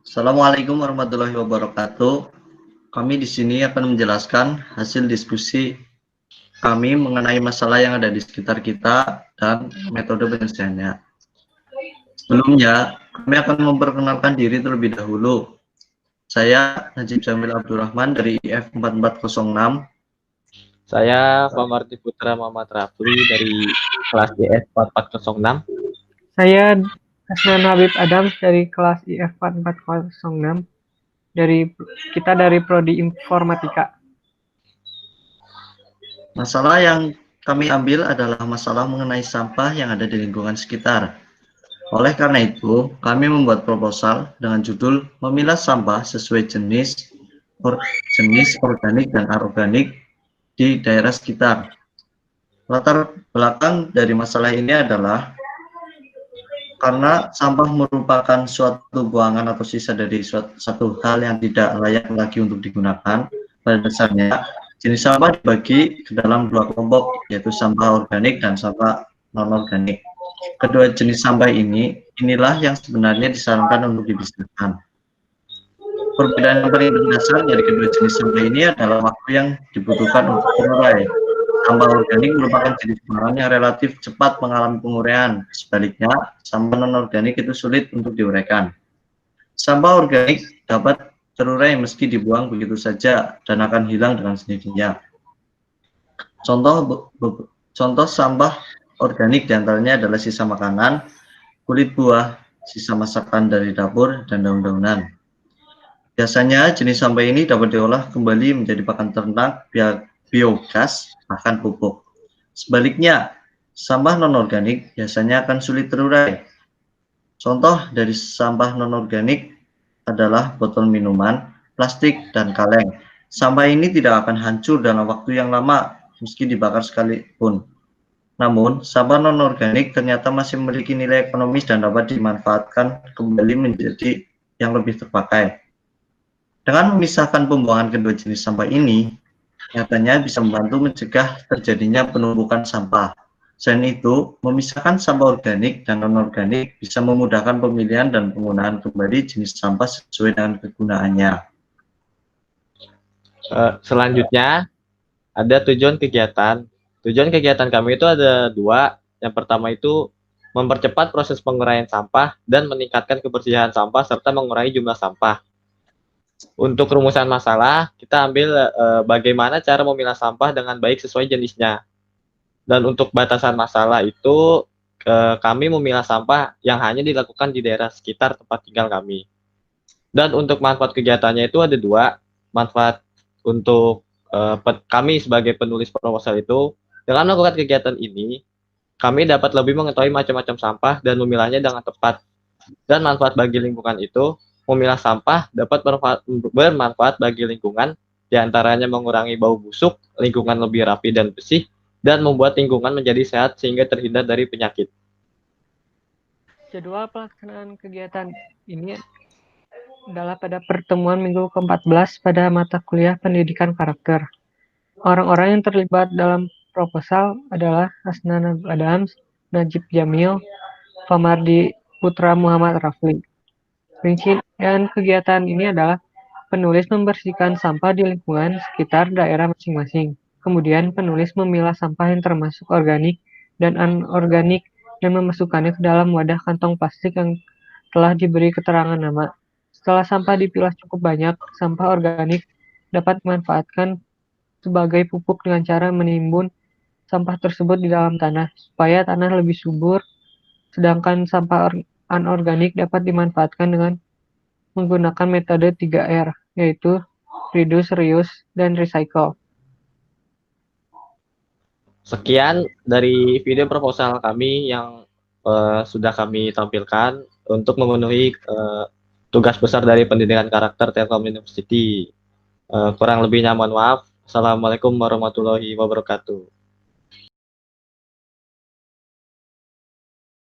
Assalamualaikum warahmatullahi wabarakatuh. Kami di sini akan menjelaskan hasil diskusi kami mengenai masalah yang ada di sekitar kita dan metode penyelesaiannya. Sebelumnya, kami akan memperkenalkan diri terlebih dahulu. Saya Najib Jamil Abdurrahman dari IF 4406. Saya Pamarti Putra Muhammad Rafli dari kelas IF 4406. Saya Hasnan Habib Adams dari kelas IF 4406 dari Prodi Informatika. Masalah yang kami ambil adalah masalah mengenai sampah yang ada di lingkungan sekitar. Oleh karena itu, kami membuat proposal dengan judul memilah sampah sesuai jenis organik dan anorganik di daerah sekitar. Latar belakang dari masalah ini adalah karena sampah merupakan suatu buangan atau sisa dari satu hal yang tidak layak lagi untuk digunakan. Pada dasarnya, jenis sampah dibagi ke dalam dua kelompok, yaitu sampah organik dan sampah non-organik. Kedua jenis sampah inilah yang sebenarnya disarankan untuk dipisahkan. Perbedaan yang paling mendasar dari kedua jenis sampah ini adalah waktu yang dibutuhkan untuk terurai. Sampah organik merupakan jenis barang yang relatif cepat mengalami penguraian. Sebaliknya, sampah non-organik itu sulit untuk diuraikan. Sampah organik dapat terurai meski dibuang begitu saja dan akan hilang dengan sendirinya. Contoh sampah organik diantaranya adalah sisa makanan, kulit buah, sisa masakan dari dapur, dan daun-daunan. Biasanya jenis sampah ini dapat diolah kembali menjadi pakan ternak, biogas, bahkan pupuk. Sebaliknya, sampah non-organik biasanya akan sulit terurai. Contoh dari sampah non-organik adalah botol minuman, plastik, dan kaleng. Sampah ini tidak akan hancur dalam waktu yang lama meski dibakar sekalipun. Namun, sampah non-organik ternyata masih memiliki nilai ekonomis dan dapat dimanfaatkan kembali menjadi yang lebih terpakai. Dengan memisahkan pembuangan kedua jenis sampah ini, nyatanya bisa membantu mencegah terjadinya penumpukan sampah. Selain itu, memisahkan sampah organik dan non-organik bisa memudahkan pemilihan dan penggunaan kembali jenis sampah sesuai dengan kegunaannya. Selanjutnya, ada tujuan kegiatan. Tujuan kegiatan kami itu ada dua. Yang pertama itu mempercepat proses penguraian sampah dan meningkatkan kebersihan sampah serta mengurangi jumlah sampah. Untuk rumusan masalah, kita ambil bagaimana cara memilah sampah dengan baik sesuai jenisnya. Dan untuk batasan masalah itu, kami memilah sampah yang hanya dilakukan di daerah sekitar tempat tinggal kami. Dan untuk manfaat kegiatannya itu ada dua. Manfaat untuk kami sebagai penulis proposal itu, dengan melakukan kegiatan ini, kami dapat lebih mengetahui macam-macam sampah dan memilahnya dengan tepat. Dan manfaat bagi lingkungan itu, memilah sampah dapat bermanfaat bagi lingkungan, diantaranya mengurangi bau busuk, lingkungan lebih rapi dan bersih, dan membuat lingkungan menjadi sehat sehingga terhindar dari penyakit. Jadwal pelaksanaan kegiatan ini adalah pada pertemuan minggu ke-14 pada mata kuliah pendidikan karakter. Orang-orang yang terlibat dalam proposal adalah Hasnan Adams, Najib Jamil, Pamardi Putra Muhammad Rafli. Rincian kegiatan ini adalah penulis membersihkan sampah di lingkungan sekitar daerah masing-masing. Kemudian penulis memilah sampah yang termasuk organik dan anorganik dan memasukkannya ke dalam wadah kantong plastik yang telah diberi keterangan nama. Setelah sampah dipilah cukup banyak, sampah organik dapat dimanfaatkan sebagai pupuk dengan cara menimbun sampah tersebut di dalam tanah supaya tanah lebih subur, sedangkan sampah anorganik dapat dimanfaatkan dengan menggunakan metode 3R, yaitu reduce, reuse, dan recycle. Sekian dari video proposal kami yang sudah kami tampilkan untuk memenuhi tugas besar dari pendidikan karakter Telkom University. Kurang lebihnya mohon maaf. Assalamualaikum warahmatullahi wabarakatuh.